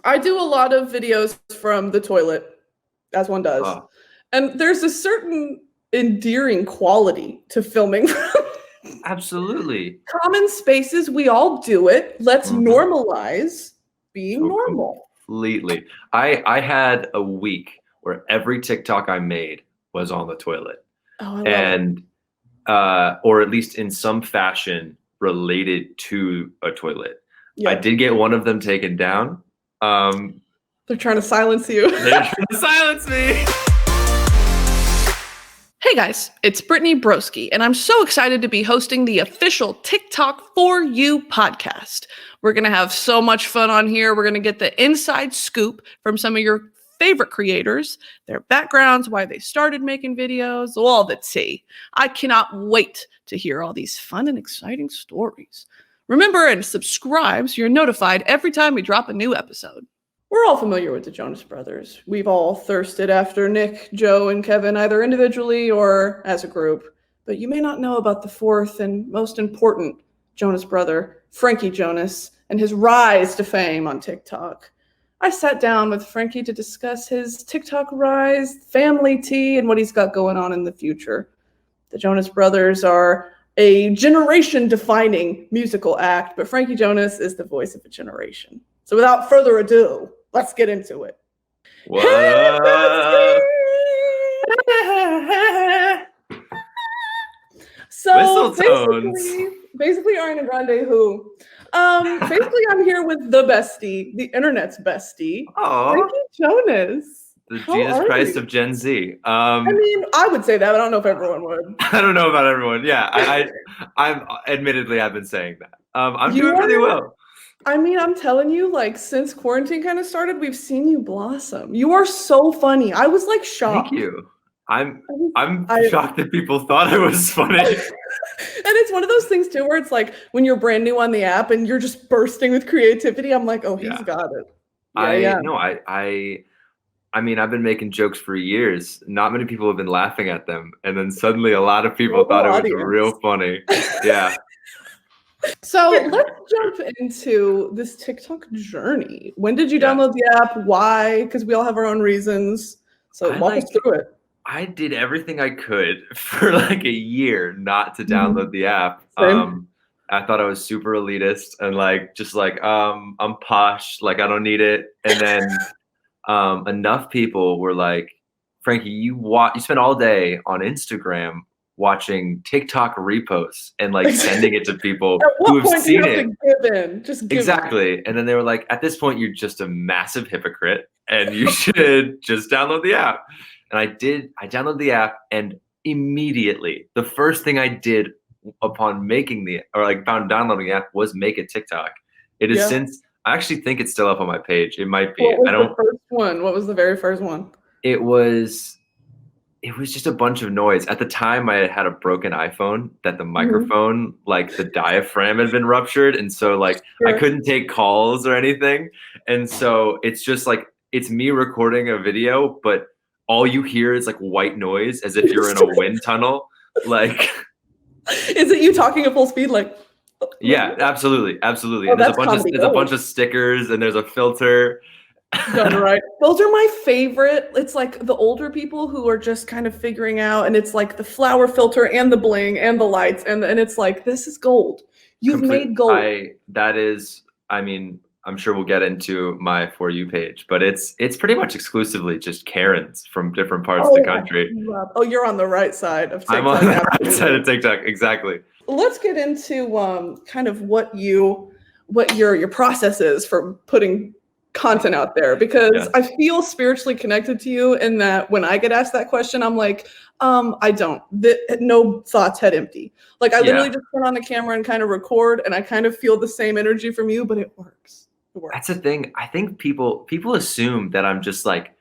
I do a lot of videos from the toilet, as one does. Oh, And there's a certain endearing quality to filming absolutely. common spaces. We all do it. Let's Mhm. normalize being So normal. completely. I had a week where every TikTok I made was on the toilet, Oh, I love it. and or at least in some fashion related to a toilet. I Yep. did get one of them taken down. Um, They're trying to silence you. they're trying to silence me. Hey guys, it's Brittany Broski, and I'm so excited to be hosting the official TikTok For You podcast. We're going to have so much fun on here. We're going to get the inside scoop from some of your favorite creators, their backgrounds, why they started making videos, all the tea. I cannot wait to hear all these fun and exciting stories. Remember and subscribe so you're notified every time we drop a new episode. We're all familiar with the Jonas Brothers. We've all thirsted after Nick, Joe, and Kevin, either individually or as a group. But you may not know about the fourth and most important Jonas brother, Frankie Jonas, and his rise to fame on TikTok. I sat down with Frankie to discuss his TikTok rise, family tea, and what he's got going on in the future. The Jonas Brothers are a generation defining musical act, but Frankie Jonas is the voice of a generation. So without further ado, let's get into it. What up? So Whistle tones. basically Ariana Grande who? Basically I'm here with the bestie, the internet's bestie, Oh, Frankie Jonas. the How Jesus are Christ you? of Gen Z. I mean, I would say that, but I don't know if everyone would. I don't know about everyone. Yeah, I'm admittedly I've been saying that. I'm You doing really are well. I mean, I'm telling you, like, since quarantine kind of started, we've seen you blossom. You are so funny. I was like Thank shocked. you. I'm I was, I'm I, shocked that people thought I was funny. and it's one of those things too, where it's like when you're brand new on the app and you're just bursting with creativity. I'm like, oh, he's Yeah. got it. Yeah, I yeah. no, I mean, I've been making jokes for years. Not many people have been laughing at them, and then suddenly a lot of people Global thought it was audience. real funny. Yeah. So let's jump into this TikTok journey. When did you Yeah. download the app? Why? Because we all have our own reasons. So I walk us like through it. I did everything I could for like a year not to Mhm. download the app. Same. I thought I was super elitist and like just like I'm posh, like I don't need it. And then enough people were like, Frankie, you spend all day on Instagram watching TikTok reposts and like sending it to people At who what have point do you seen have it. to give in? Just give in. Exactly. And then they were like, at this point, you're just a massive hypocrite and you should just download the app. And I did. I downloaded the app and immediately the first thing I did upon making the or like found downloading the app was make a TikTok. It is Yeah. since I actually think it's still up on my page. It might be. What I was the don't first one? What was the very first one? it was it was just a bunch of noise. At the time I had a broken iPhone that the Mhm. microphone, like the diaphragm had been ruptured. And so like I Sure. couldn't take calls or anything. And so it's just like it's me recording a video, but all you hear is like white noise as if you're in a wind tunnel. Like Is it you talking at full speed? Like, yeah, absolutely. Absolutely. oh, And that's comedy there's a bunch gold. of stickers and there's a filter. Done right. Those are my favorite. It's like the older people who are just kind of figuring out, and it's like the flower filter and the bling and the lights, and it's like this is gold. You've Complete. made gold. That is. I mean, I'm sure we'll get into my For You page, but it's pretty much exclusively just Karens from different parts of Oh, the I country. oh, you're on the right side of I'm on TikTok. the right side Absolutely. of TikTok. Exactly. Let's get into kind of what your process is for putting content out there, because Yes. I feel spiritually connected to you in that when I get asked that question, I'm like, I don't. No thoughts head empty. Like I literally Yeah. just turn on the camera and kind of record, and I kind of feel the same energy from you, but it works. It That's works. the thing. I think people assume that I'm just like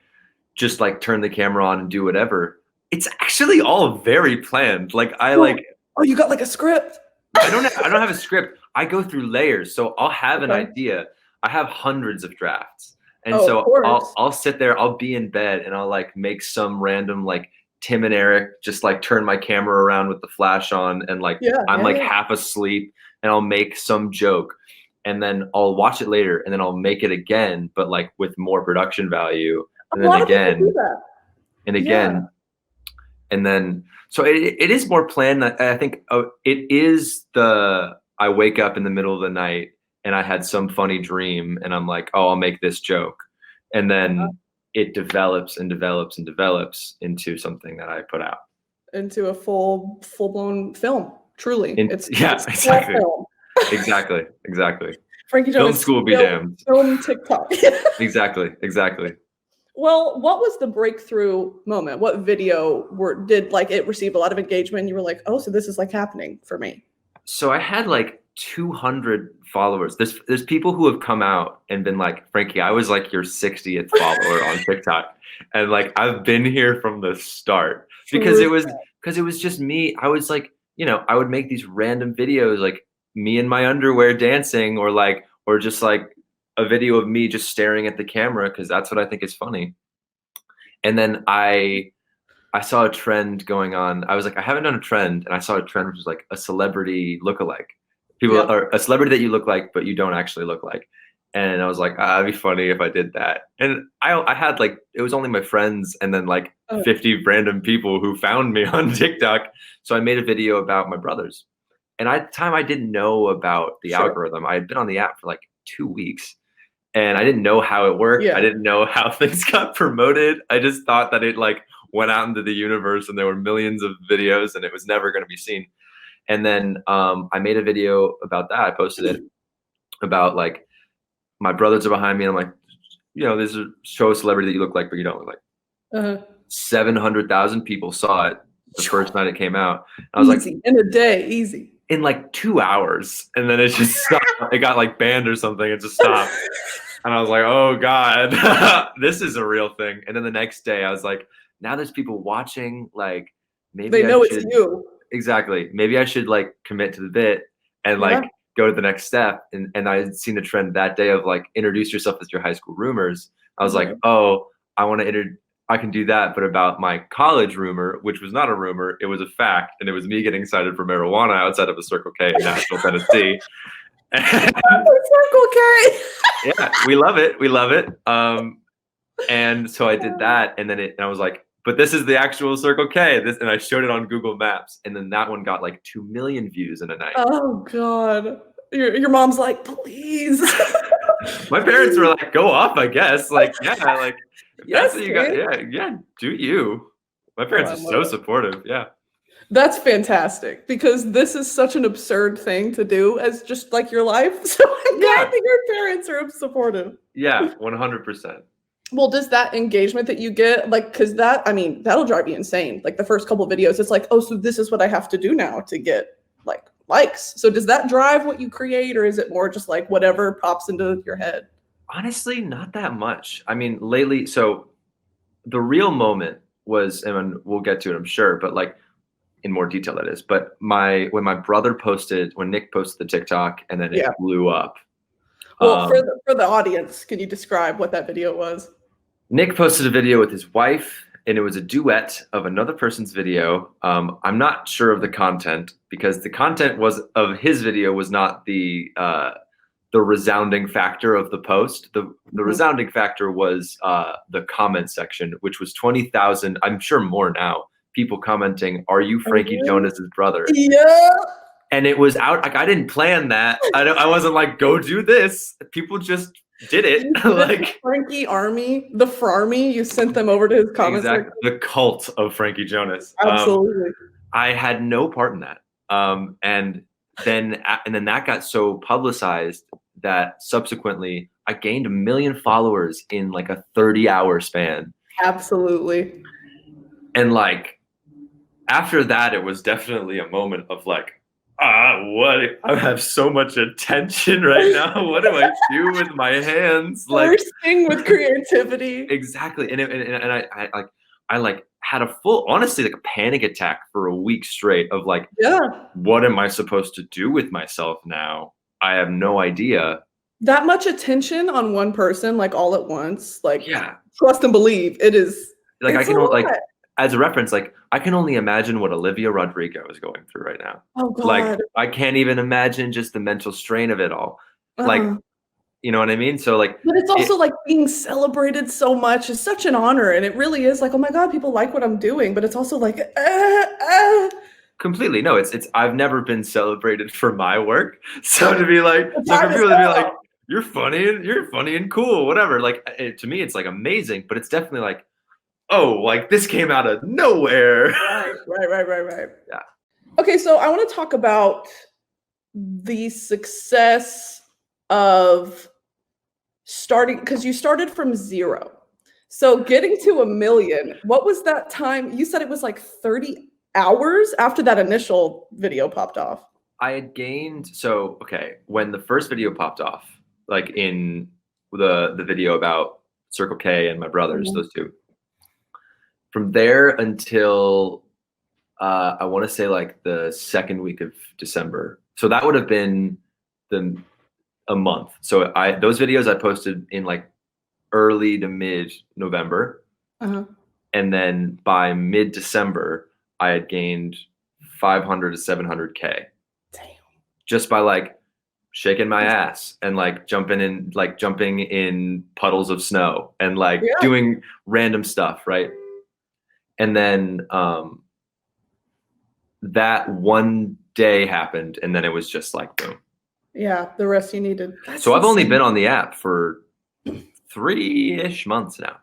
turn the camera on and do whatever. It's actually all very planned. Like I Oh, like oh, you got like a script. I don't have a script. I go through layers. So I'll have an Okay. idea. I have hundreds of drafts. And Oh, of so course. I'll sit there, I'll be in bed and I'll like make some random like Tim and Eric just like turn my camera around with the flash on and like Yeah, I'm yeah, like yeah. half asleep and I'll make some joke. and then I'll watch it later, and then I'll make it again, but like with more production value, and A then lot of people do again that. and Yeah. again, and then so it is more planned. I think it is I wake up in the middle of the night and I had some funny dream, and I'm like, oh, I'll make this joke, and then it develops and develops and develops into something that I put out. Into a full-blown film. Truly. It's exactly. film. exactly. Frankie Film Jonas school be damned. film TikTok. Exactly. Well, what was the breakthrough moment? What video did like it receive a lot of engagement? And you were like, oh, so this is like happening for me. So I had like 200 followers. There's people who have come out and been like, Frankie, I was like your 60th follower on TikTok, and like I've been here from the start because it was just me. I was like, I would make these random videos like me in my underwear dancing, or just like a video of me just staring at the camera because that's what I think is funny. And then I saw a trend going on. I was like, I haven't done a trend, and I saw a trend which was like a celebrity lookalike. People are a celebrity that you look like, but you don't actually look like. And I was like, it'd be funny if I did that. And I had like, it was only my friends and then like 50 random people who found me on TikTok. So I made a video about my brothers. And at the time I didn't know about the algorithm. I had been on the app for like 2 weeks and I didn't know how it worked. I didn't know how things got promoted. I just thought that it like went out into the universe and there were millions of videos and it was never going to be seen. And then I made a video about that. I posted it about like, my brothers are behind me. And I'm like, this is show a celebrity that you look like, but you don't look like. 700,000 people saw it the first night it came out. I was like, in a day, easy. In like 2 hours. And then it just stopped. It got like banned or something. It just stopped. And I was like, oh God, this is a real thing. And then the next day I was like, now there's people watching, like maybe they know it's you. Exactly. Maybe I should like commit to the bit and like go to the next step. And I had seen the trend that day of like introduce yourself as your high school rumors. I was like, oh, I can do that, but about my college rumor, which was not a rumor, it was a fact, and it was me getting excited for marijuana outside of a Circle K in Nashville, Tennessee. Circle K. Yeah, we love it. And so I did that, and then I was like, but this is the actual Circle K. And I showed it on Google Maps, and then that one got like 2 million views in a night. Oh God, your mom's like, please. My parents were like, go off, I guess. Like, yeah, like yes, that's what you got. Yeah, do you? My parents are so supportive. Yeah. That's fantastic because this is such an absurd thing to do as just like your life. So I'm glad that your parents are supportive. Yeah, 100%. Well, does that engagement that you get, like, because that'll drive you insane. Like the first couple of videos, it's like, oh, so this is what I have to do now to get like likes. So does that drive what you create, or is it more just like whatever pops into your head? Honestly, not that much. I mean, lately, so the real moment was, and we'll get to it, I'm sure, but like in more detail that is, but when Nick posted the TikTok and then it blew up. Well, for the audience, can you describe what that video was? Nick posted a video with his wife, and it was a duet of another person's video. I'm not sure of the content because the content of his video was not the resounding factor of the post. The resounding factor was the comment section, which was 20,000. I'm sure more now. People commenting, "Are you Frankie Jonas's brother?" Yeah. And it was out. Like I didn't plan that. I wasn't like, go do this. People just did it. Like Frankie Army, the Frarmy. You sent them over to his comments. Exactly. The cult of Frankie Jonas. Absolutely. I had no part in that. And then that got so publicized that subsequently I gained 1 million followers in like a 30-hour span. Absolutely. And like after that, it was definitely a moment of like, what? I have so much attention right now. What do I do with my hands? Like bursting with creativity. Exactly. And I had a full, honestly, like a panic attack for a week straight of like, what am I supposed to do with myself now? I have no idea. That much attention on one person, like all at once, like trust and believe it is. Like I can like, as a reference, like I can only imagine what Olivia Rodrigo is going through right now. Oh God. Like I can't even imagine just the mental strain of it all. Like, Uh-huh. you know what I mean? So like, But it's also like being celebrated so much is such an honor, and it really is like, oh my God, people like what I'm doing. But it's also like, completely. No, it's I've never been celebrated for my work. So to be like, the so for time is people to be like, up. you're funny and cool, whatever. Like to me, it's like amazing, but it's definitely like, oh, like this came out of nowhere. Right. Yeah. Okay, so I want to talk about the success of starting, because you started from zero. So getting to 1 million, what was that time? You said it was like 30 hours after that initial video popped off. I had gained, so okay, when the first video popped off, like in the video about Circle K and my brothers, Mhm. those two. From there until I want to say like the second week of December. So that would have been a month. So those videos I posted in like early to mid November, Uh-huh. and then by mid December I had gained 500 to 700K Damn. just by like shaking my ass and like jumping in puddles of snow and like Yeah. doing random stuff, right? And then that one day happened, and then it was just like boom. Yeah, the rest you needed. That's So I've only insane. been on the app for 3-ish months now.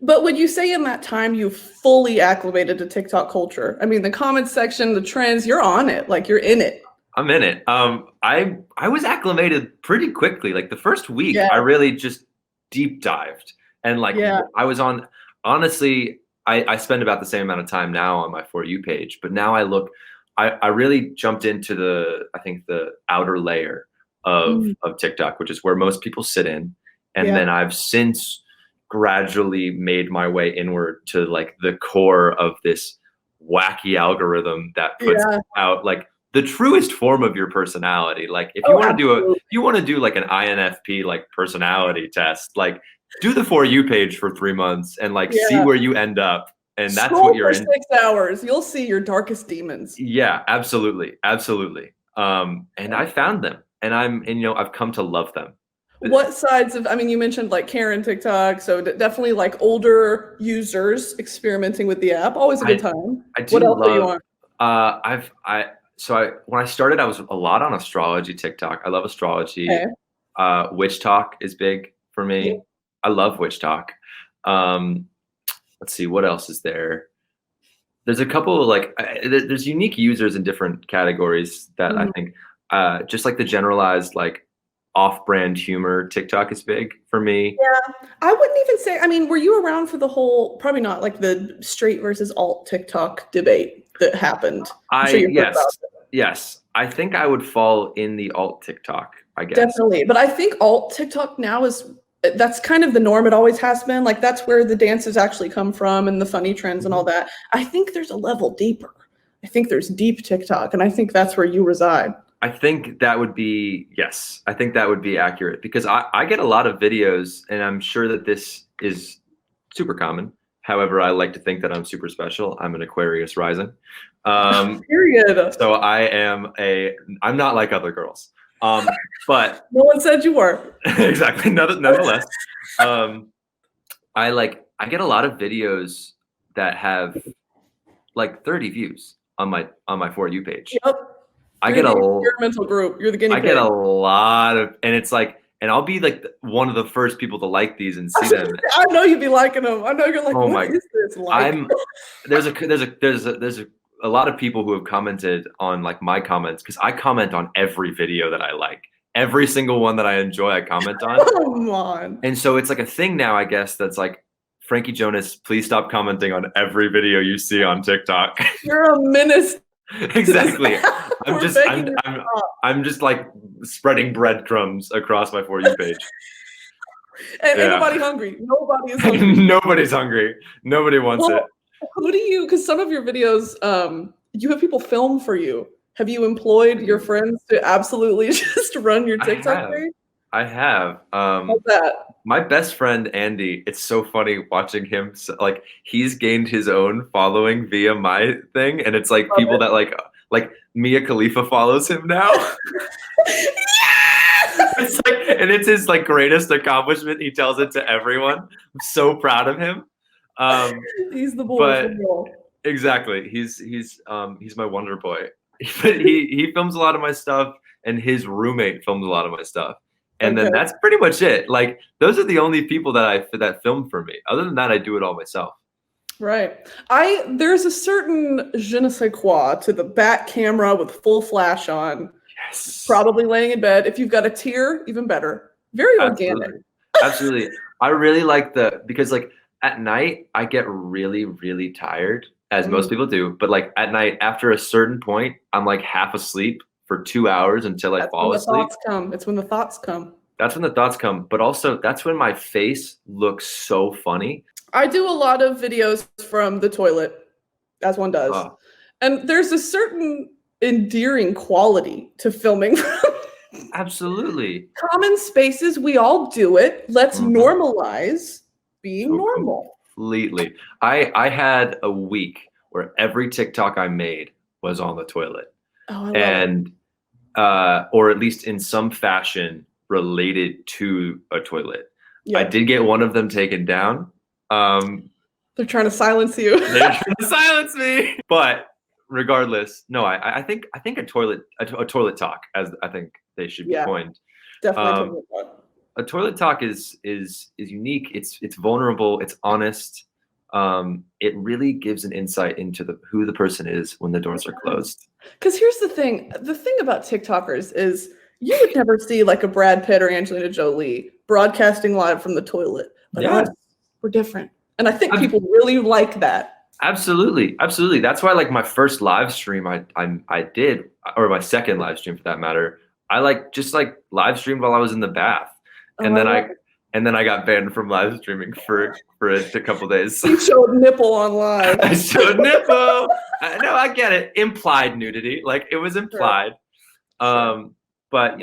But would you say in that time you fully acclimated to TikTok culture? I mean, the comment section, the trends, you're on it. Like you're in it. I'm in it. I was acclimated pretty quickly. Like the first week, Yeah. I really just deep dived and like Yeah. I was on. Honestly, I spend about the same amount of time now on my For You page, but now I really jumped into I think the outer layer of Mm. TikTok, which is where most people sit in, and Yeah. then I've since gradually made my way inward to like the core of this wacky algorithm that puts Yeah. out like the truest form of your personality. Like if you Oh, want to do absolutely. you want to do like an INFP like personality test, like do the For You page for 3 months and like see Yeah. where you end up, and that's Scroll what you're for in. 6 hours. You'll see your darkest demons. Yeah, absolutely. And I found them, and I've come to love them. What sides of, I mean, you mentioned like Karen TikTok, so definitely like older users experimenting with the app. Always a good time. I do What else are you love. on? When I started, I was a lot on astrology TikTok. I love astrology. Okay. Witch talk is big for me. Yeah. I love witch talk. Let's see, what else is there? There's a couple of like there's unique users in different categories that I Mhm. think just like the generalized like off-brand humor TikTok is big for me. Yeah, I wouldn't even say, I mean, were you around for the whole, probably not like the straight versus alt TikTok debate that happened? I'm sure you've heard about it. Yes, I think I would fall in the alt TikTok, I guess. Definitely. But I think alt TikTok now that's kind of the norm. It always has been. Like that's where the dances actually come from and the funny trends and all that. I think there's a level deeper. I think there's deep TikTok, and I think that's where you reside. I think that would be, yes, I think that would be accurate because I get a lot of videos, and I'm sure that this is super common. However, I like to think that I'm super special. I'm an Aquarius rising. Period. So I'm not like other girls. But No one said you were. exactly. Nonetheless, I get a lot of videos that have like 30 views on my For You page. Yep. I You're get the experimental group. You're the guinea I pig. get a lot of, and it's like, and I'll be like one of the first people to like these and see them. I know you'd be liking them. I know you're like, Oh what my- is this like? There's a lot of people who have commented on like my comments because I comment on every video that I like. Every single one that I enjoy, I comment on. Come on. And so it's like a thing now, I guess, that's like, Frankie Jonas, please stop commenting on every video you see on TikTok. You're a menace. Exactly. We're begging you to stop. I'm just like spreading breadcrumbs across my For You page. And ain't Yeah. nobody hungry. Nobody is hungry. Nobody's hungry. Nobody wants it. Who do you, because some of your videos, you have people film for you. Have you employed your friends to absolutely just run your TikTok page? I have. How's that? My best friend Andy, it's so funny watching him. Like he's gained his own following via my thing, and it's like people that like Mia Khalifa follows him now. Yes! It's like, and it's his like greatest accomplishment. He tells it to everyone. I'm so proud of him. He's the boy But for real. exactly, he's my wonder boy. But he films a lot of my stuff, and his roommate films a lot of my stuff. And then Okay. that's pretty much it. Like those are the only people that film for me. Other than that, I do it all myself. Right. There's a certain je ne sais quoi to the back camera with full flash on, Yes. probably laying in bed. If you've got a tear, even better. Very organic. Absolutely. I really like because like at night I get really, really tired, as most people do. But like at night, after a certain point, I'm like half asleep for 2 hours until I fall asleep. It's when the thoughts come. That's when the thoughts come. But also that's when my face looks so funny. I do a lot of videos from the toilet, as one does. Oh. And there's a certain endearing quality to filming. Absolutely. Common spaces, we all do it. Let's normalize being normal. Completely. I had a week where every TikTok I made was on the toilet. Oh, I love it. Or at least in some fashion related to a toilet. Yeah. I did get one of them taken down. They're trying to silence you. They're trying to silence me. But regardless, no, I think a toilet talk, as I think they should be coined. Definitely. A toilet talk is unique. It's vulnerable. It's honest. It really gives an insight into who the person is when the doors are closed. Because here's the thing about TikTokers is you would never see like a Brad Pitt or Angelina Jolie broadcasting live from the toilet. But us, we're different. And I think people really like that. Absolutely. That's why like my first live stream I did, or my second live stream for that matter, I just live streamed while I was in the bath. And then I got banned from live streaming for a couple days. You showed nipple on live. I showed nipple. No, I get it. Implied nudity. Like it was implied. Sure. But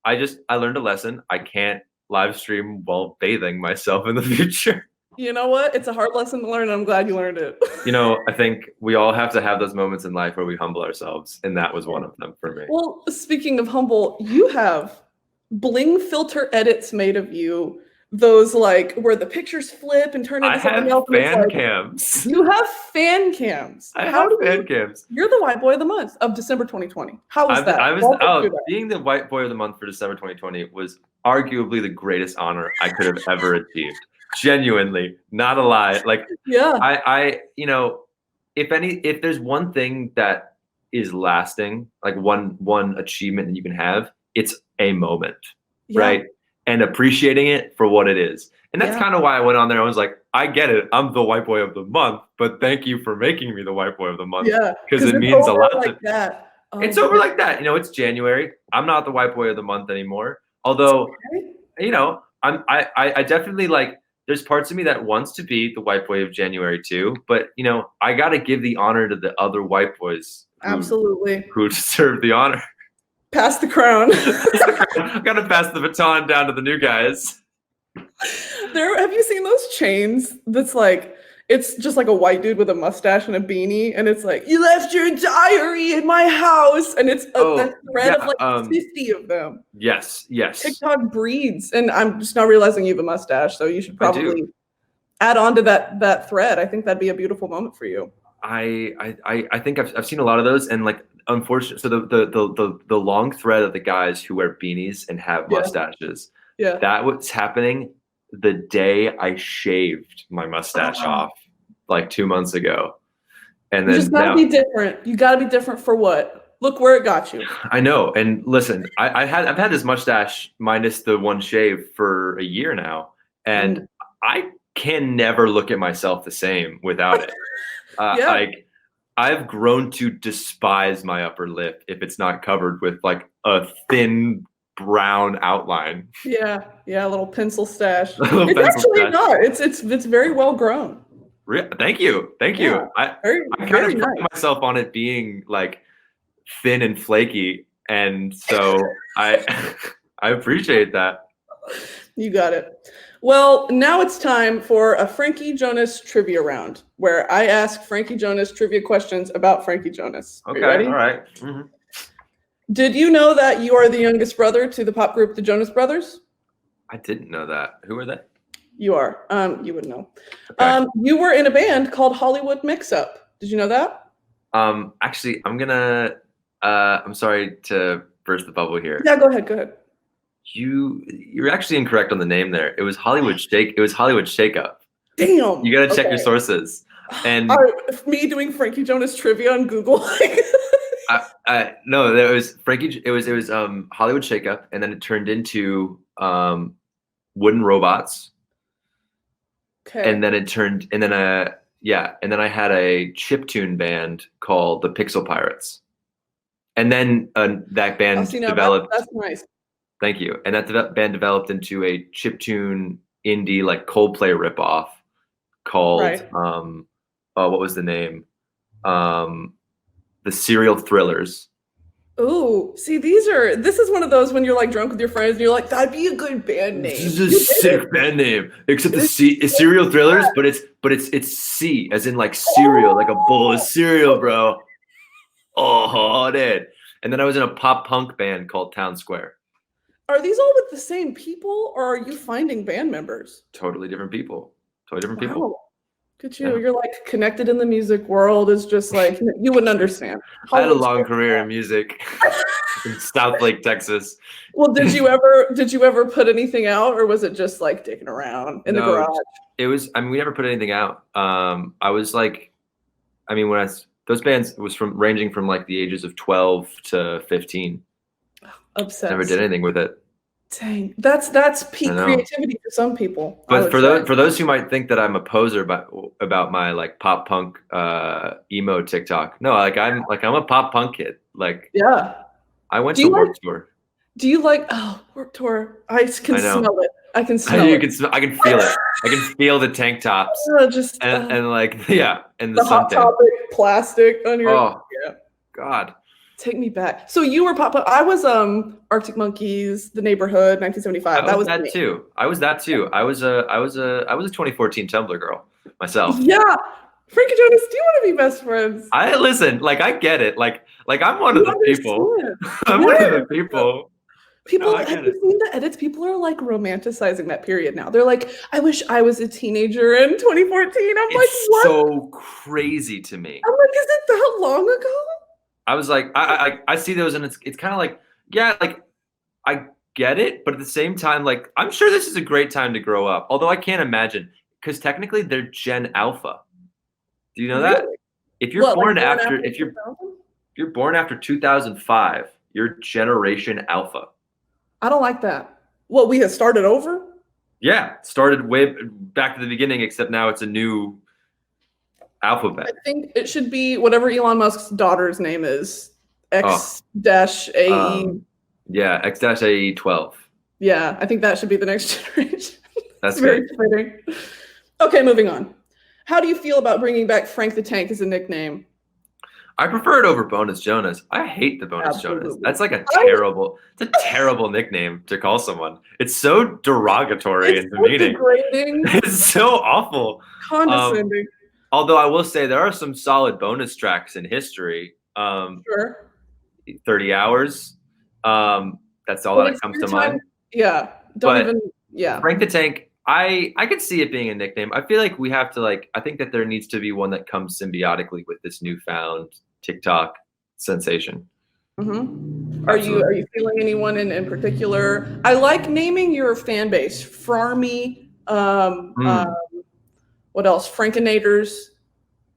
I learned a lesson. I can't live stream while bathing myself in the future. You know what? It's a hard lesson to learn, and I'm glad you learned it. I think we all have to have those moments in life where we humble ourselves, and that was one of them for me. Well, speaking of humble, you have bling filter edits made of you. Those like where the pictures flip and turn into something else. Fan cams. You have fan cams. I have fan cams. You're the white boy of the month of December 2020. How was that? Being the white boy of the month for December 2020 was arguably the greatest honor I could have ever achieved. Genuinely, not a lie. Like, I if there's one thing that is lasting, like one achievement that you can have, it's a moment, right? And appreciating it for what it is. And that's kind of why I went on there. I was like, I get it. I'm the white boy of the month, but thank you for making me the white boy of the month. Yeah, because it means a lot. Like that. It's over like that. It's January. I'm not the white boy of the month anymore. Although, I definitely like. There's parts of me that wants to be the white boy of January too, but I got to give the honor to the other white boys. Who deserve the honor. Pass the crown. I've got to pass the baton down to the new guys. Have you seen those chains? That's like, it's just like a white dude with a mustache and a beanie, and it's like, you left your diary in my house, and it's a thread of like 50 of them. Yes. TikTok breeds, and I'm just now realizing you have a mustache, so you should probably add on to that thread. I think that'd be a beautiful moment for you. I think I've seen a lot of those, and like unfortunately, so the long thread of the guys who wear beanies and have mustaches. Yeah, that was happening the day I shaved my mustache off, like 2 months ago. And then you just gotta be different. You gotta be different for what? Look where it got you. I know. And listen, I've had this mustache minus the one shave for a year now, and I can never look at myself the same without it. Like I've grown to despise my upper lip if it's not covered with like a thin brown outline. Yeah, a little pencil stash. It's actually not. It's very well grown. Thank you. Yeah, I kind of pride myself on it being like thin and flaky, and so I appreciate that. You got it. Well, now it's time for a Frankie Jonas trivia round, where I ask Frankie Jonas trivia questions about Frankie Jonas. Okay, all right. Mm-hmm. Did you know that you are the youngest brother to the pop group the Jonas Brothers? I didn't know that. Who are they? You are. You would know. Okay. You were in a band called Hollywood Mix-Up. Did you know that? Actually, I'm sorry to burst the bubble here. Yeah, go ahead. Go ahead. You're actually incorrect on the name there. It was Hollywood Shakeup. Damn. You got to check Okay. your sources. And Me doing Frankie Jonas trivia on Google. no, there was Frankie. It was Hollywood Shakeup, and then it turned into Wooden Robots. Okay. And then and then I had a chiptune band called the Pixel Pirates. And then that band developed. That's nice. Thank you. And that band developed into a chiptune indie like Coldplay ripoff called what was the name? The Serial Thrillers. Ooh, see, this is one of those when you're like drunk with your friends and you're like, that'd be a good band name. This is a sick band name. Except the C is Serial Thrillers, but it's C as in like cereal, like a bowl of cereal, bro. Oh, dude. And then I was in a pop punk band called Town Square. Are these all with the same people, or are you finding band members? Totally different people. Totally different people. Wow. Good you. Yeah. You're like connected in the music world. Is just like you wouldn't understand. I had a long career in music in Southlake, Texas. Well, did you ever put anything out, or was it just like digging around in the garage? It was. I mean, we never put anything out. I was like, I mean, those bands was ranging from like the ages of 12 to 15. Obsessed. Never did anything with it. Dang, that's peak creativity for some people. But for those who might think that I'm a poser about my like pop punk emo TikTok, no, I'm a pop punk kid. Like, yeah, I went to Warped Tour. Do you like Warped Tour? I can smell it. I can smell it. I can feel it. I can feel the tank tops. And like and the Hot Topic plastic on your. Yeah. God. Take me back. So you were pop. I was Arctic Monkeys, The Neighborhood, 1975. I was that too. I was a 2014 Tumblr girl myself. Yeah. Frankie Jonas, do you want to be best friends? I listen, like I get it. Like I'm one of the people. I'm one of the people. People, have you seen the edits? People are like romanticizing that period now. They're like, I wish I was a teenager in 2014. I'm like, what? So crazy to me. I'm like, is it that long ago? I was like, I see those, and it's kind of like, yeah, like I get it, but at the same time, like I'm sure this is a great time to grow up. Although I can't imagine, because technically they're Gen Alpha. Do you know that? If you're born after 2005, you're Generation Alpha. I don't like that. What, we have started over? Yeah, started way back to the beginning, except now it's a new alphabet. I think it should be whatever Elon Musk's daughter's name is. X-AE. Yeah, X-AE 12. Yeah, I think that should be the next generation. That's very fitting. Okay, moving on. How do you feel about bringing back Frank the Tank as a nickname? I prefer it over Bonus Jonas. I hate the Bonus Jonas. That's like it's a terrible nickname to call someone. It's so derogatory and demeaning. Degrading. It's so awful. Condescending. Although I will say there are some solid bonus tracks in history. Sure. 30 Hours. That's all that comes to mind. Yeah. Frank the Tank, I could see it being a nickname. I feel like we have to I think that there needs to be one that comes symbiotically with this newfound TikTok sensation. Mm-hmm. Are you feeling anyone in particular? I like naming your fan base. Farmy, what else? Frankenators.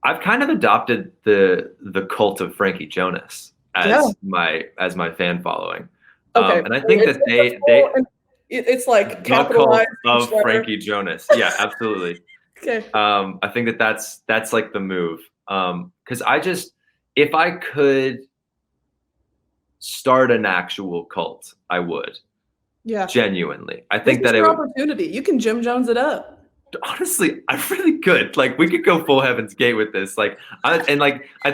I've kind of adopted the cult of Frankie Jonas as my fan following. Okay. And I think that it's like capitalized of Frankie Jonas. Yeah, absolutely. Okay. I think that's like the move. Because if I could start an actual cult, I would. Yeah. Genuinely. I think that opportunity. You can Jim Jones it up. Honestly, I really could. Like, we could go full Heaven's Gate with this. I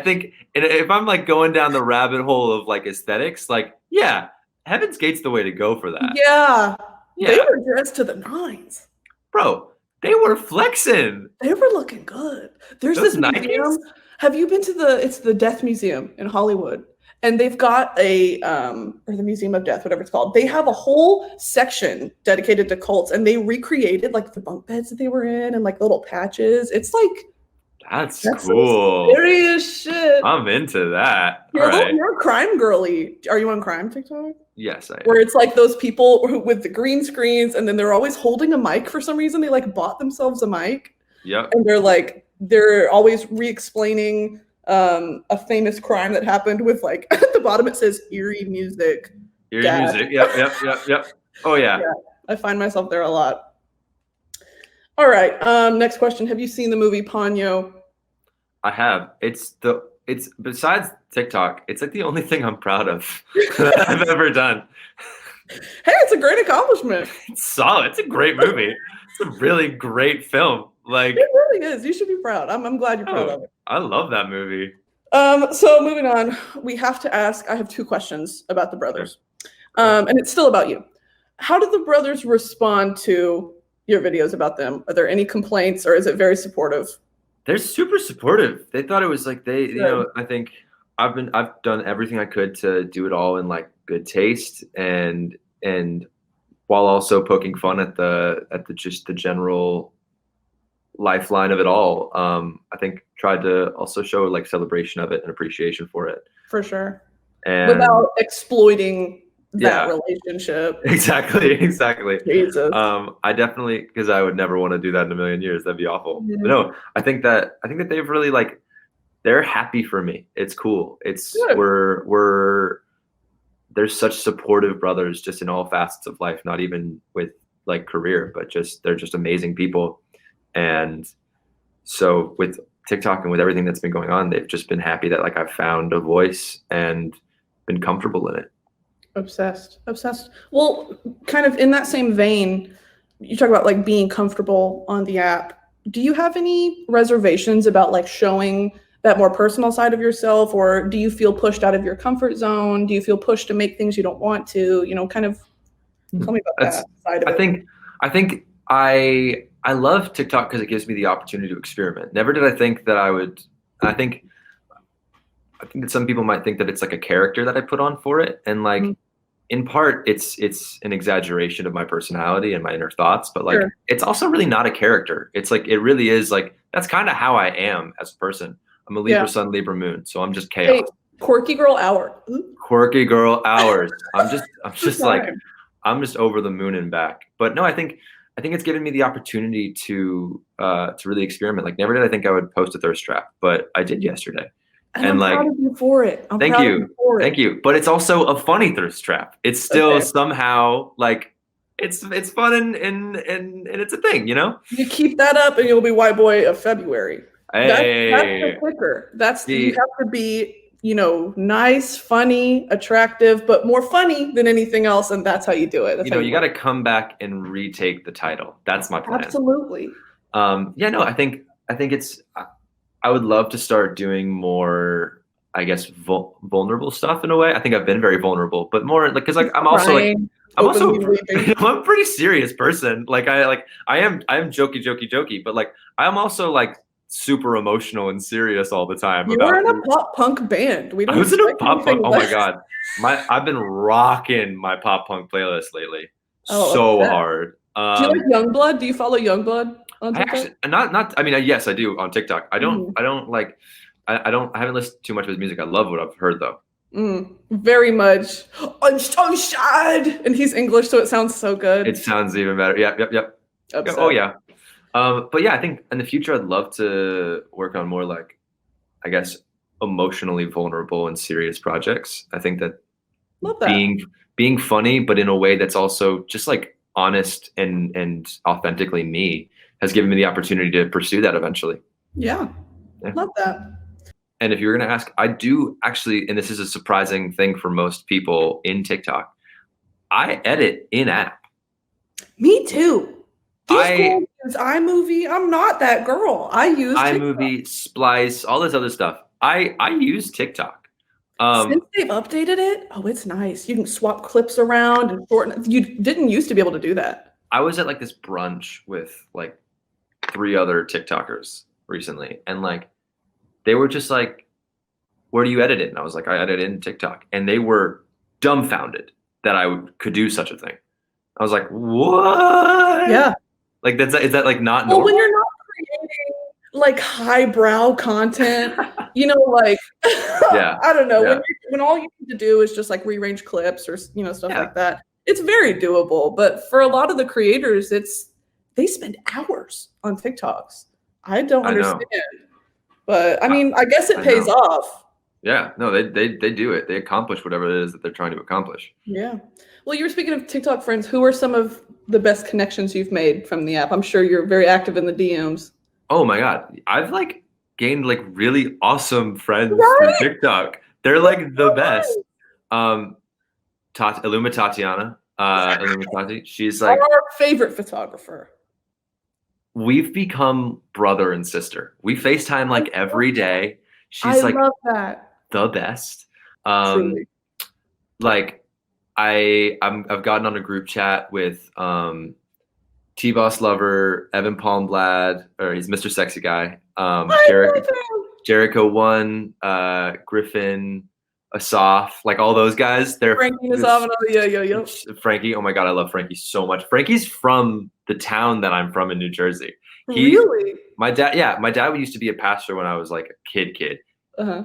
think if I'm like going down the rabbit hole of like aesthetics, like, yeah, Heaven's Gate's the way to go for that. Yeah. They were dressed to the nines. Bro, they were flexing. They were looking good. There's this museum. Have you been to it's the Death Museum in Hollywood? and they've got a or the Museum of Death, whatever it's called. They have a whole section dedicated to cults, and they recreated like the bunk beds that they were in and like little patches. It's like That's some cool. serious shit. I'm into that. You're All right. you're a crime girly. Are you on crime TikTok? Yes, I am. Where it's like those people with the green screens, and then they're always holding a mic for some reason. They like bought themselves a mic. Yep. And they're always re-explaining a famous crime that happened with like at the bottom it says eerie music. Eerie music. Yep. Oh yeah. I find myself there a lot. All right. Next question. Have you seen the movie Ponyo? I have. It's besides TikTok, it's like the only thing I'm proud of that I've ever done. Hey, it's a great accomplishment. It's solid. It's a great movie. It's a really great film. Like, it really is. You should be proud. I'm glad you're proud of it. I love that movie. So moving on, we have to ask, I have 2 questions about the brothers. And it's still about you. How did the brothers respond to your videos about them? Are there any complaints, or is it very supportive? They're super supportive. They thought it was like I think I've done everything I could to do it all in like good taste and while also poking fun at the just the general lifeline of it all. I think tried to also show like celebration of it and appreciation for it. For sure. And without exploiting that relationship. Exactly. Jesus. I definitely, because I would never want to do that in a million years. That'd be awful. Yeah. But no, I think that they've really like, they're happy for me. It's cool. It's good. They're such supportive brothers just in all facets of life, not even with like career, but they're just amazing people. And so with TikTok and with everything that's been going on, they've just been happy that like I've found a voice and been comfortable in it. Obsessed. Well, kind of in that same vein, you talk about like being comfortable on the app. Do you have any reservations about like showing that more personal side of yourself, or do you feel pushed out of your comfort zone? Do you feel pushed to make things you don't want to? Kind of tell me about that side of it. I think I love TikTok because it gives me the opportunity to experiment. Never did I think that I would. I think that some people might think that it's like a character that I put on for it, and like in part it's an exaggeration of my personality and my inner thoughts, but like it's also really not a character. It's like it really is like that's kind of how I am as a person. I'm a Libra sun, Libra moon, so I'm just chaos. Hey, quirky girl hour. Quirky girl hours. I'm just like I'm just over the moon and back. But no, I think it's given me the opportunity to really experiment. Like never did I think I would post a thirst trap, but I did yesterday. And I'm proud of you for it. Thank you. But it's also a funny thirst trap. It's still somehow like it's fun and it's a thing, you know? You keep that up and you'll be white boy of February. Hey. That's the kicker. You have to be, nice, funny, attractive, but more funny than anything else, and that's how you do it. You got to come back and retake the title. That's my plan. Absolutely. I think it's. I would love to start doing more, I guess, vulnerable stuff in a way. I think I've been very vulnerable, but more like because like I'm also I'm a pretty serious person. Like I am jokey, but like I'm also like super emotional and serious all the time. You were in a pop punk band. I was in a pop punk. Oh my god, I've been rocking my pop punk playlist lately. Hard. Do you like Youngblood? Do you follow Youngblood on TikTok? I mean, yes, I do on TikTok. I haven't listened to too much of his music. I love what I've heard though. Very much. I'm so sad, and he's English, so it sounds so good. It sounds even better. Yep. Oh yeah. But yeah, I think in the future I'd love to work on more like, I guess, emotionally vulnerable and serious projects. I think that, being funny, but in a way that's also just like honest and authentically me has given me the opportunity to pursue that eventually. Yeah. Love that. And if you're going to ask, I do actually, and this is a surprising thing for most people in TikTok, I edit in app. Me too. I use iMovie. I'm not that girl. I use iMovie, Splice, all this other stuff. I use TikTok. Since they've updated it, it's nice. You can swap clips around and shorten. You didn't used to be able to do that. I was at like this brunch with like 3 other TikTokers recently, and like they were just like where do you edit it? And I was like, I edit it in TikTok. And they were dumbfounded that could do such a thing. I was like, what? Yeah. Like, is that like not Well, normal? when you're not creating like highbrow content, you know, like, Yeah. I don't know, Yeah. when all you need to do is just like rearrange clips or, you know, stuff Yeah. like that, it's very doable. But for a lot of the creators, they spend hours on TikToks. I don't understand. But I mean, I guess it pays off. Yeah, no, they do it. They accomplish whatever it is that they're trying to accomplish. Yeah. Well, you were speaking of TikTok friends. Who are some of the best connections you've made from the app? I'm sure you're very active in the DMs. Oh my God. I've like gained like really awesome friends Right? through TikTok. They're like the best. Illuma Tatiana, Illuma Tati, she's like our favorite photographer. We've become brother and sister. We FaceTime like every day. She's like love that. the best. Truly. Like I've gotten on a group chat with T-Boss Lover, Evan Palmblad, or he's Mr. Sexy Guy, Jericho One, Griffin, Asaf, like all those guys. They're Frankie Asaf, yeah. Frankie, oh my God, I love Frankie so much. Frankie's from the town that I'm from in New Jersey. Really? My dad used to be a pastor when I was like a kid. Uh-huh.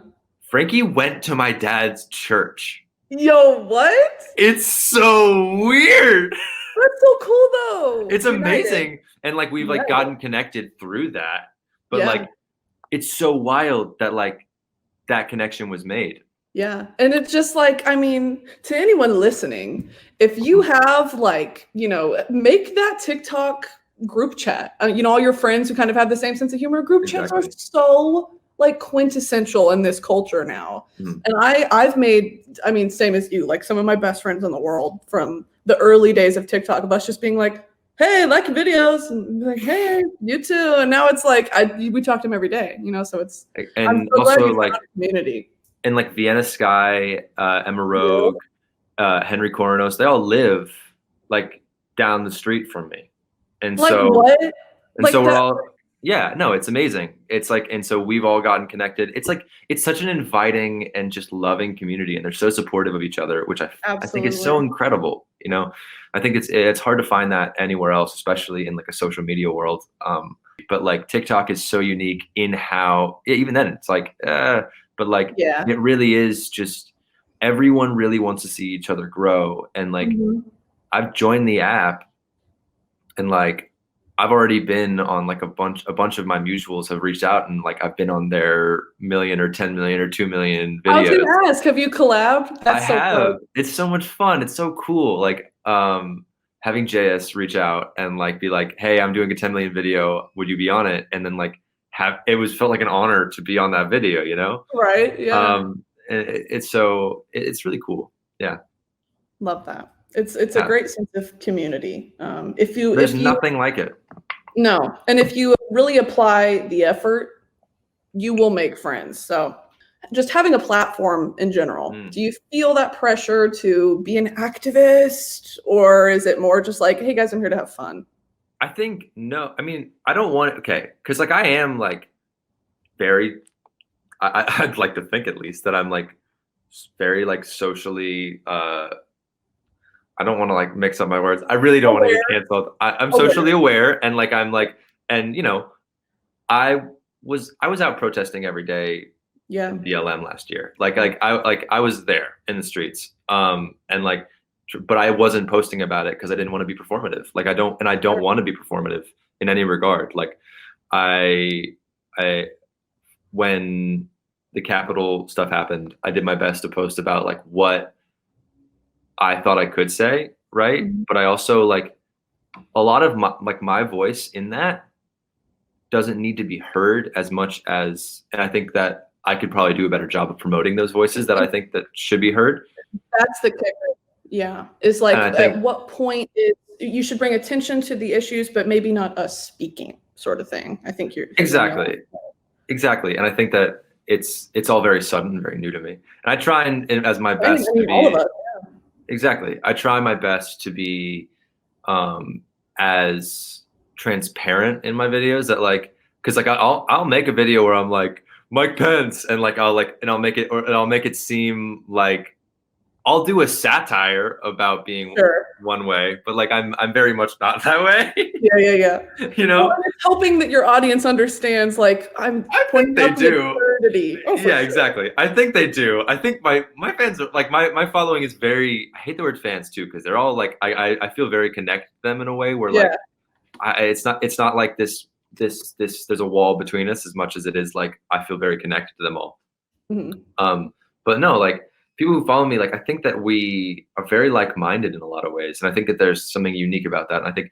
Frankie went to my dad's church. Yo, what? It's so weird. That's so cool though. It's amazing. And like we've like gotten connected through that. But like it's so wild that like that connection was made. Yeah. And it's just like, I mean, to anyone listening, if you have like, you know, make that TikTok group chat. You know, all your friends who kind of have the same sense of humor. Group chats are so like quintessential in this culture now. And I've made, I mean, same as you, like some of my best friends in the world from the early days of TikTok of us just being like, hey, like videos, and like, hey, you too. And now it's like we talk to them every day, you know. So it's and so also like community. And like Vienna Sky, Emma Rogue, Henry Coronos, they all live like down the street from me. And like so what? And like so we're all no, it's amazing. It's like, and so we've all gotten connected. It's like, it's such an inviting and just loving community, and they're so supportive of each other, which I think is so incredible. You know, I think it's hard to find that anywhere else, especially in like a social media world. But like TikTok is so unique in how, even then it's like, but like, it really is just, everyone really wants to see each other grow. And like, I've joined the app, and like, I've already been on like a bunch of my mutuals have reached out, and like I've been on their 1 million or 10 million or 2 million videos. I was gonna ask, have you collabed? I have. It's so much fun. It's so cool. Like having JS reach out and like be like, hey, I'm doing a 10 million video. Would you be on it? And then like felt like an honor to be on that video, you know? Right. Yeah. It's really cool. Yeah. Love that. It's a great sense of community. There's nothing like it. No. And if you really apply the effort, you will make friends. So just having a platform in general, do you feel that pressure to be an activist, or is it more just like, hey guys, I'm here to have fun? I think no. I mean, I don't want it. Okay. Cause like I am like very, I'd like to think at least that I'm like very like socially, I don't want to like mix up my words. I really don't want to get canceled. I'm socially aware, and like I'm like, and you know, I was out protesting every day in BLM last year. I was there in the streets. And like, but I wasn't posting about it because I didn't want to be performative. Like I don't want to be performative in any regard. Like when the Capitol stuff happened, I did my best to post about like what I thought I could say, right? But I also like a lot of my voice in that doesn't need to be heard as much as, and I think that I could probably do a better job of promoting those voices that I think that should be heard. That's the kicker. Yeah. It's like at what point you should bring attention to the issues, but maybe not us speaking sort of thing. I think you're exactly. And I think that it's all very sudden, very new to me. And I try and as my best to be all of us. Exactly. I try my best to be as transparent in my videos that like, cause like I'll make a video where I'm like, Mike Pence, and like I'll make it seem like I'll do a satire about being Sure. one way, but like I'm very much not that way. Yeah. You Well, know? and it's hoping that your audience understands, like, I'm I think pointing they out the do. absurdity. Oh, for Yeah, sure. exactly. I think they do. I think my fans are like my following is very. I hate the word fans too because they're all like I feel very connected to them in a way where Yeah. like it's not like this there's a wall between us as much as it is like I feel very connected to them all. Mhm. But no, like people who follow me, like I think that we are very like-minded in a lot of ways, and I think that there's something unique about that. And I think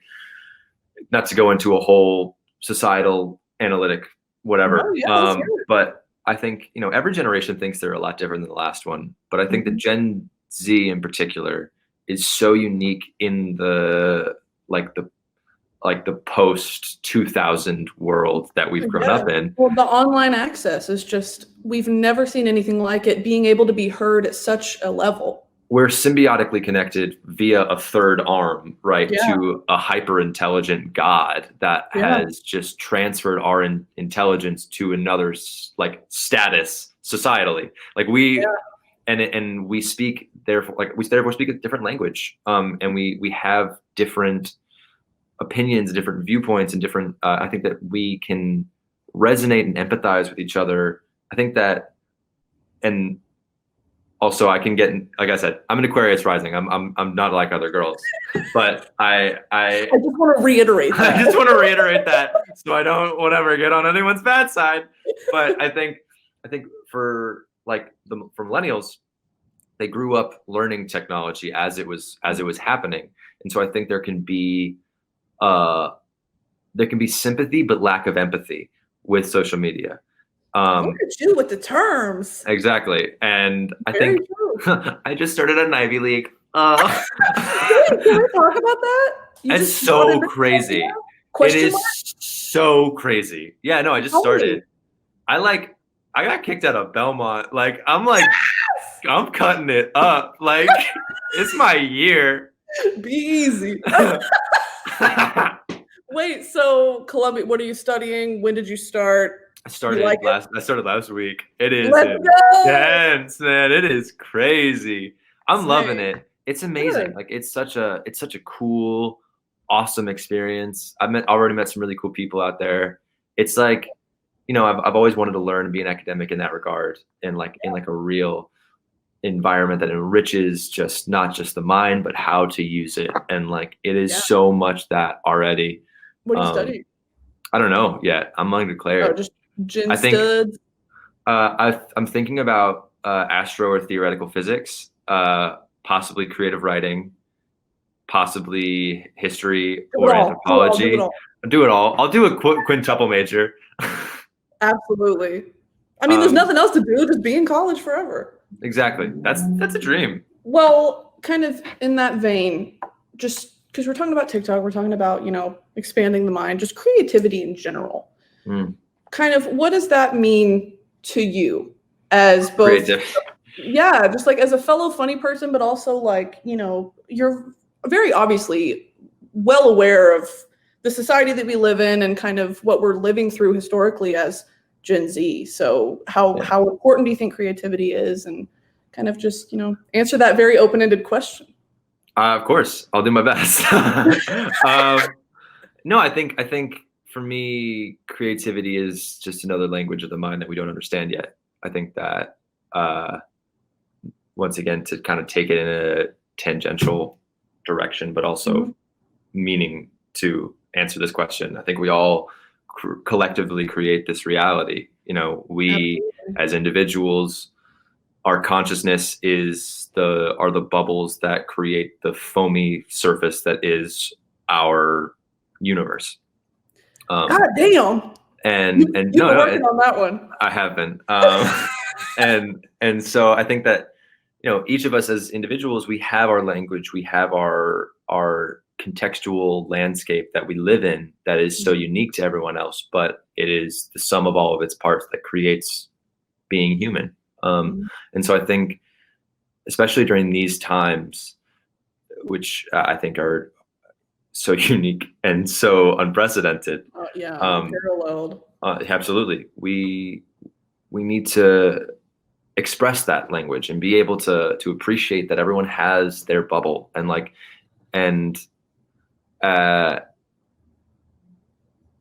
not to go into a whole societal analytic whatever, Oh, yeah, let's hear it. but I think every generation thinks they're a lot different than the last one. But I think that Mhm. Gen Z in particular is so unique in the like the like the post 2000 world that we've grown Yeah. up in. Well, the online access is just, we've never seen anything like it, being able to be heard at such a level. We're symbiotically connected via a third arm, right, Yeah. to a hyper intelligent God that Yeah. has just transferred our intelligence to another like status societally. Like we and we speak therefore speak a different language, and we have different opinions, different viewpoints, and different. I think that we can resonate and empathize with each other. I think that, and also I can get, like I said, I'm an Aquarius rising. I'm not like other girls, but I just want to reiterate I that. just want to reiterate that so I don't whatever get on anyone's bad side. But I think for like for millennials, they grew up learning technology as it was happening, and so I think uh there can be sympathy but lack of empathy with social media. Look at you with the terms. Exactly. And I Very think true. I just started an Ivy League. Can we talk about that? You It's just got so into crazy. It question mark? is so crazy. Yeah, no, I just Tell me. started. I got kicked out of Belmont. Like I'm cutting it up. Like it's my year. Be easy. Wait, so Columbia, what are you studying? When did you start? I started like last week. It is Let's go. intense, man. It is crazy. I'm Same. loving it. It's amazing. Good. Like it's such a cool, awesome experience. Already met some really cool people out there. It's like, I've always wanted to learn and be an academic in that regard, and like in like a real environment that enriches just not just the mind, but how to use it. And like it is so much that already. What are you studying? I don't know yet. I'm undeclared. Oh, just Gen I think Studs. I'm thinking about astro or theoretical physics, possibly creative writing, possibly history or anthropology. Do it all. I'll do a quintuple major. Absolutely. I mean, there's nothing else to do. Just be in college forever. Exactly. That's a dream. Well, kind of in that vein, just because we're talking about TikTok, we're talking about, expanding the mind, just creativity in general. Kind of, what does that mean to you as both? Creative. Yeah, just like as a fellow funny person, but also like, you're very obviously well aware of the society that we live in and kind of what we're living through historically as Gen Z. So how important do you think creativity is, and kind of just, answer that very open-ended question? Of course, I'll do my best. No, I think for me, creativity is just another language of the mind that we don't understand yet. I think that once again, to kind of take it in a tangential direction, but also meaning to answer this question, I think we all collectively create this reality. We as individuals, our consciousness are the bubbles that create the foamy surface that is our universe. God damn. And You've been working on that one. I have been. And so I think that each of us as individuals, we have our language, we have our contextual landscape that we live in that is so unique to everyone else, but it is the sum of all of its parts that creates being human. And so I think, especially during these times, which I think are so unique and so unprecedented. Paralleled. Absolutely. We we need to express that language and be able to appreciate that everyone has their bubble, and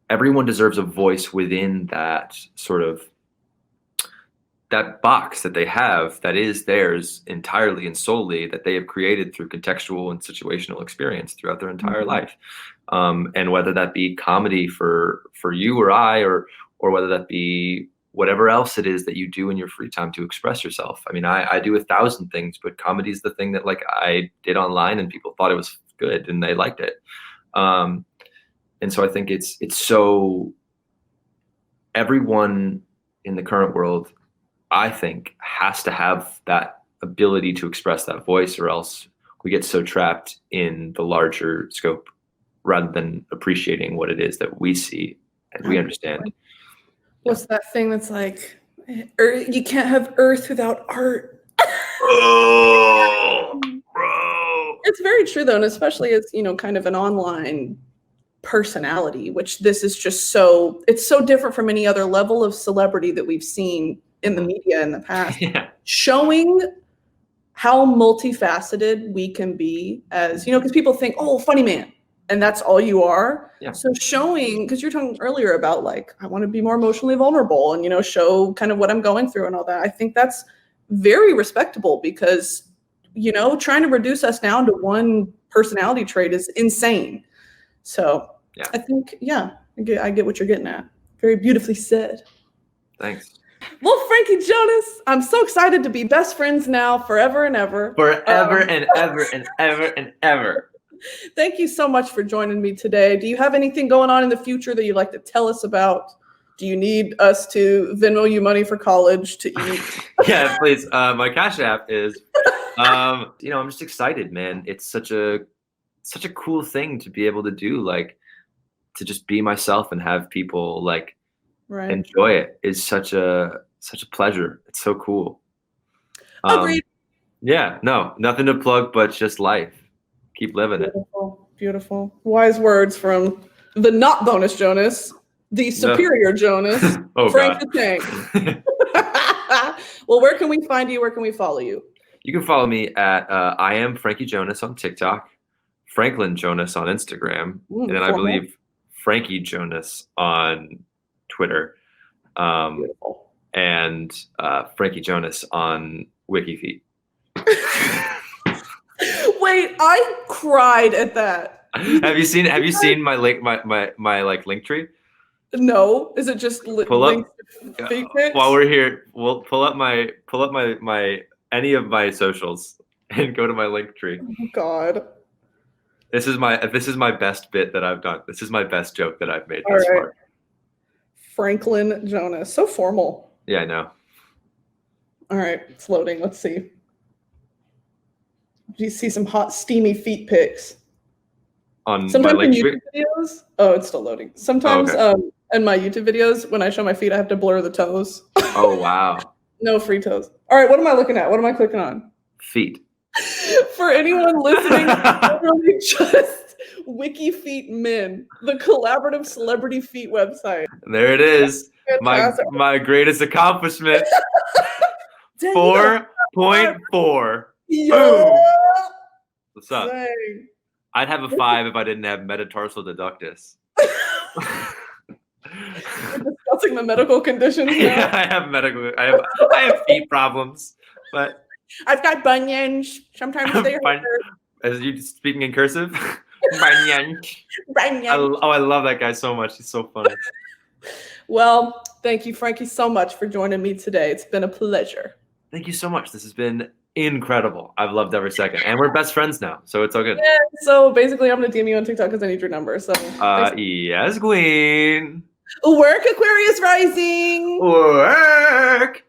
everyone deserves a voice within that sort of that box that they have, that is theirs entirely and solely, that they have created through contextual and situational experience throughout their entire life. And whether that be comedy for you or I, or whether that be whatever else it is that you do in your free time to express yourself. I mean, I do 1,000 things, but comedy is the thing that like I did online and people thought it was good and they liked it. And so I think it's so, everyone in the current world, I think, has to have that ability to express that voice, or else we get so trapped in the larger scope rather than appreciating what it is that we see and we understand. What's that thing that's like, you can't have Earth without art? Oh, bro. It's very true, though, and especially as, kind of an online personality, which this is just it's so different from any other level of celebrity that we've seen in the media in the past. Yeah. Showing how multifaceted we can be as, because people think, oh, funny man, and that's all you are. Yeah. So showing, because you were talking earlier about like, I want to be more emotionally vulnerable and, show kind of what I'm going through and all that. I think that's very respectable, because, trying to reduce us down to one personality trait is insane. So yeah. I think, I get what you're getting at. Very beautifully said. Thanks. Well, Frankie Jonas, I'm so excited to be best friends now, forever and ever. Forever and ever and ever and ever. Thank you so much for joining me today. Do you have anything going on in the future that you'd like to tell us about? Do you need us to Venmo you money for college to eat? Yeah, please. My Cash App is, I'm just excited, man. It's such a cool thing to be able to do, like, to just be myself and have people like enjoy it is such a pleasure. It's so cool. Agreed. Yeah, no, nothing to plug, but just life. Keep living it. Beautiful. Wise words from the not bonus Jonas, the superior Jonas, Frank the Tank. Well, where can we find you? Where can we follow you? You can follow me at I am Frankie Jonas on TikTok, Franklin Jonas on Instagram, and then I believe Frankie Jonas on Twitter, and Frankie Jonas on WikiFeet. Wait, I cried at that. Have you seen my link, my like link tree? No, is it just pull up feet pics? While we're here? We'll pull up my any of my socials and go to my link tree. Oh God. This is my best bit that I've done. This is my best joke that I've made thus far. Franklin Jonas. So formal. Yeah, I know. All right, it's loading. Let's see. Do you see some hot, steamy feet pics? On sometimes my link in YouTube videos. Oh, it's still loading. Sometimes in my YouTube videos, when I show my feet, I have to blur the toes. Oh, wow. No free toes. All right, what am I looking at? What am I clicking on? Feet. For anyone listening, literally just WikiFeet Men, the collaborative celebrity feet website. There it is. My greatest accomplishment. 4.4. Boom. What's up? Dang. I'd have a 5 if I didn't have metatarsal deductus. We're discussing the medical conditions now. Yeah, I have feet problems, but I've got bunions. Sometimes they hurt. As you speaking in cursive? Bunions. I love that guy so much. He's so funny. Well, thank you, Frankie, so much for joining me today. It's been a pleasure. Thank you so much. This has been incredible. I've loved every second. And we're best friends now, so it's all good. Yeah, so basically, I'm going to DM you on TikTok because I need your number. So yes, queen. Work, Aquarius rising. Work.